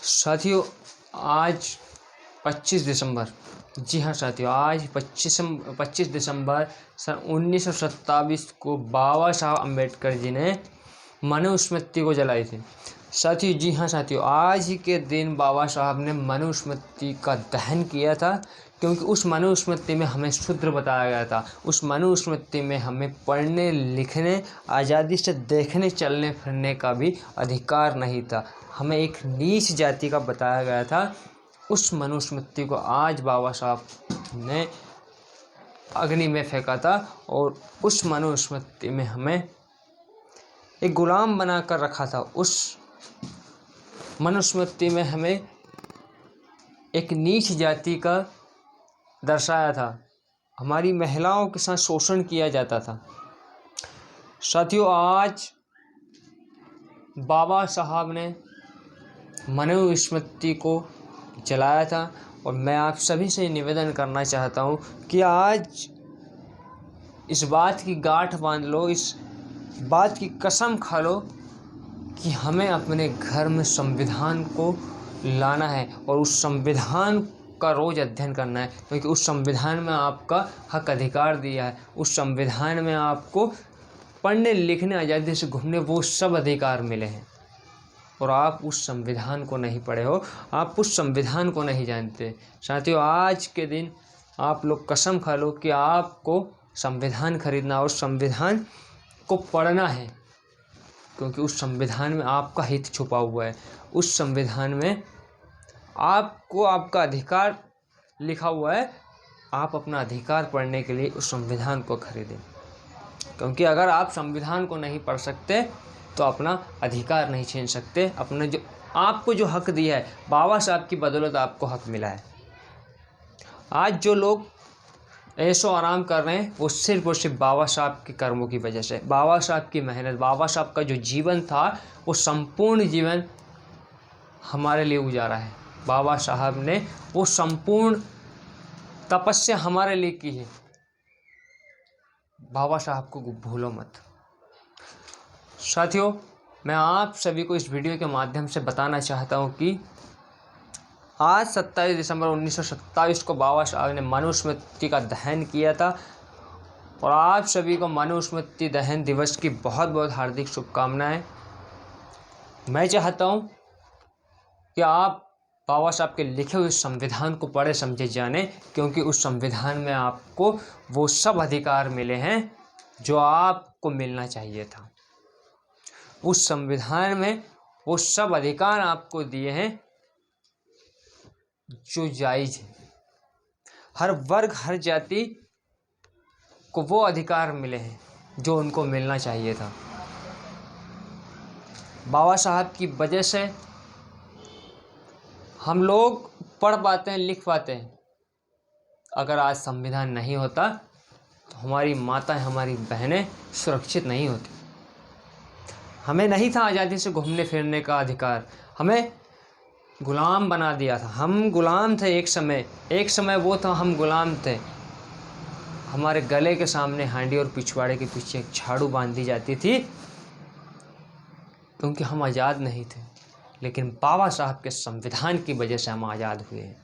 साथियों, आज 25 दिसंबर, जी हाँ साथियों, आज 25 दिसंबर सन 1927 को बाबा साहब अम्बेडकर जी ने मनुस्मृति को जलाई थी। साथियों, जी हाँ साथियों, आज ही के दिन बाबा साहब ने मनुस्मृति का दहन किया था, क्योंकि उस मनुस्मृति में हमें शूद्र बताया गया था। उस मनुस्मृति में हमें पढ़ने लिखने, आज़ादी से देखने चलने फिरने का भी अधिकार नहीं था। हमें एक नीच जाति का बताया गया था। उस मनुस्मृति को आज बाबा साहब ने अग्नि में फेंका था और उस मनुस्मृति में हमें एक गुलाम बनाकर रखा था। उस मनुस्मृति में हमें एक नीच जाति का दर्शाया था। हमारी महिलाओं के साथ शोषण किया जाता था। साथियों, आज बाबा साहब ने मनुस्मृति को जलाया था और मैं आप सभी से निवेदन करना चाहता हूँ कि आज इस बात की गांठ बांध लो, इस बात की कसम खा लो कि हमें अपने घर में संविधान को लाना है और उस संविधान का रोज़ अध्ययन करना है, क्योंकि उस संविधान में आपका हक अधिकार दिया है। उस संविधान में आपको पढ़ने लिखने, आज़ादी से घूमने, वो सब अधिकार मिले हैं और आप उस संविधान को नहीं पढ़े हो, आप उस संविधान को नहीं जानते। साथियों, आज के दिन आप लोग कसम खा लो कि आपको संविधान खरीदना और संविधान को पढ़ना है, क्योंकि उस संविधान में आपका हित छुपा हुआ है। उस संविधान में आपको आपका अधिकार लिखा हुआ है। आप अपना अधिकार पढ़ने के लिए उस संविधान को खरीदें, क्योंकि अगर आप संविधान को नहीं पढ़ सकते तो अपना अधिकार नहीं छीन सकते। अपने जो आपको जो हक दिया है, बाबा साहब की बदौलत आपको हक मिला है। आज जो लोग ऐशो आराम कर रहे हैं वो सिर्फ और सिर्फ बाबा साहब के कर्मों की वजह से, बाबा साहब की मेहनत, बाबा साहब का जो जीवन था वो संपूर्ण जीवन हमारे लिए गुजारा है। बाबा साहब ने वो संपूर्ण तपस्या हमारे लिए की है। बाबा साहब को भूलो मत। साथियों, मैं आप सभी को इस वीडियो के माध्यम से बताना चाहता हूँ कि आज 27 दिसंबर 1927 को बाबा साहब ने मनुस्मृति का दहन किया था और आप सभी को मनुस्मृति दहन दिवस की बहुत बहुत हार्दिक शुभकामनाएं। मैं चाहता हूँ कि आप बाबा साहब के लिखे हुए संविधान को पढ़े समझे जाने, क्योंकि उस संविधान में आपको वो सब अधिकार मिले हैं जो आपको मिलना चाहिए था। उस संविधान में वो सब अधिकार आपको दिए हैं जो जायज़ है। हर वर्ग, हर जाति को वो अधिकार मिले हैं जो उनको मिलना चाहिए था। बाबा साहब की वजह से हम लोग पढ़ पाते हैं, लिख पाते हैं। अगर आज संविधान नहीं होता तो हमारी माताएं, हमारी बहनें सुरक्षित नहीं होती। हमें नहीं था आज़ादी से घूमने फिरने का अधिकार, हमें गुलाम बना दिया था। हम गुलाम थे एक समय वो था, हम गुलाम थे। हमारे गले के सामने हांडी और पिछवाड़े के पीछे एक झाड़ू बांध दी जाती थी, क्योंकि हम आज़ाद नहीं थे। लेकिन बाबा साहब के संविधान की वजह से हम आज़ाद हुए हैं।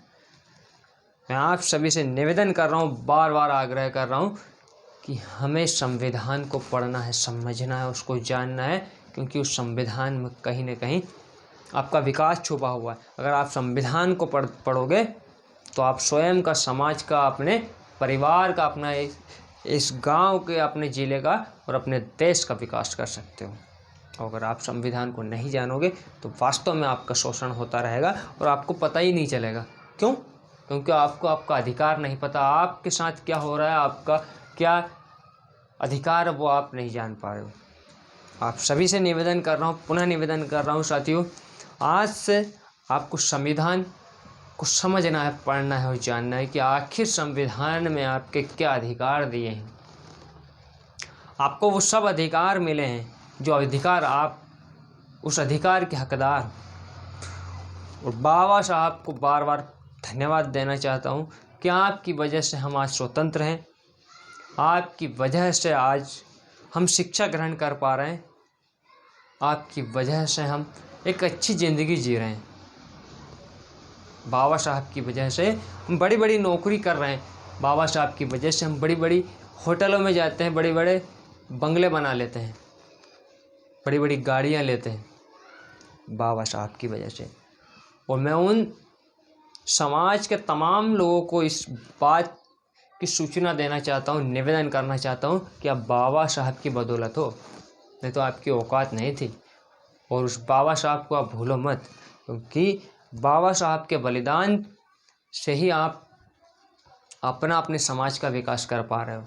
मैं आप सभी से निवेदन कर रहा हूँ, बार बार आग्रह कर रहा हूँ कि हमें संविधान को पढ़ना है, समझना है, उसको जानना है, क्योंकि उस संविधान में कहीं ना कहीं आपका विकास छुपा हुआ है। अगर आप संविधान को पढ़ोगे तो आप स्वयं का, समाज का, अपने परिवार का, अपना इस गांव के, अपने ज़िले का और अपने देश का विकास कर सकते हो। और अगर आप संविधान को नहीं जानोगे तो वास्तव में आपका शोषण होता रहेगा और आपको पता ही नहीं चलेगा। क्यों? क्योंकि आपको आपका अधिकार नहीं पता, आपके साथ क्या हो रहा है, आपका क्या अधिकार है वो आप नहीं जान पा रहे हो। आप सभी से निवेदन कर रहा हूँ, पुनः निवेदन कर रहा हूँ साथियों, आज से आपको संविधान को समझना है, पढ़ना है और जानना है कि आखिर संविधान में आपके क्या अधिकार दिए हैं। आपको वो सब अधिकार मिले हैं जो अधिकार आप उस अधिकार के हकदार हो। और बाबा साहब को बार बार धन्यवाद देना चाहता हूँ कि आपकी वजह से हम आज स्वतंत्र हैं। आपकी वजह से आज हम शिक्षा ग्रहण कर पा रहे हैं। आपकी वजह से हम एक अच्छी ज़िंदगी जी रहे हैं। बाबा साहब की वजह से हम बड़ी बड़ी नौकरी कर रहे हैं, बाबा साहब की वजह से हम बड़ी बड़ी होटलों में जाते हैं, बड़े बड़े बंगले बना लेते हैं, बड़ी बड़ी गाड़ियाँ लेते हैं, बाबा साहब की वजह से। और मैं उन समाज के तमाम लोगों को इस बात की सूचना देना चाहता हूँ, निवेदन करना चाहता हूँ कि आप बाबा साहब की बदौलत हो, नहीं तो आपकी औकात नहीं थी। और उस बाबा साहब को आप भूलो मत, क्योंकि बाबा साहब के बलिदान से ही आप अपने समाज का विकास कर पा रहे हो,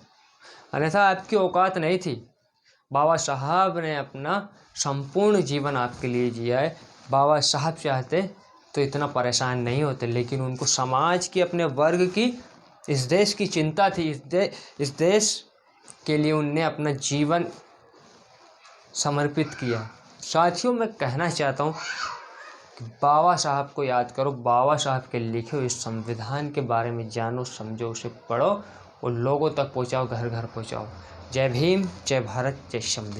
अन्यथा आपकी औकात नहीं थी। बाबा साहब ने अपना संपूर्ण जीवन आपके लिए जिया है। बाबा साहब चाहते तो इतना परेशान नहीं होते, लेकिन उनको समाज की, अपने वर्ग की, इस देश की चिंता थी। इस देश के लिए उनने अपना जीवन समर्पित किया। साथियों, मैं कहना चाहता हूँ कि बाबा साहब को याद करो, बाबा साहब के लिखे हुए संविधान के बारे में जानो, समझो, उसे पढ़ो और लोगों तक पहुँचाओ, घर घर पहुँचाओ। जय भीम, जय भारत, जय संविधान।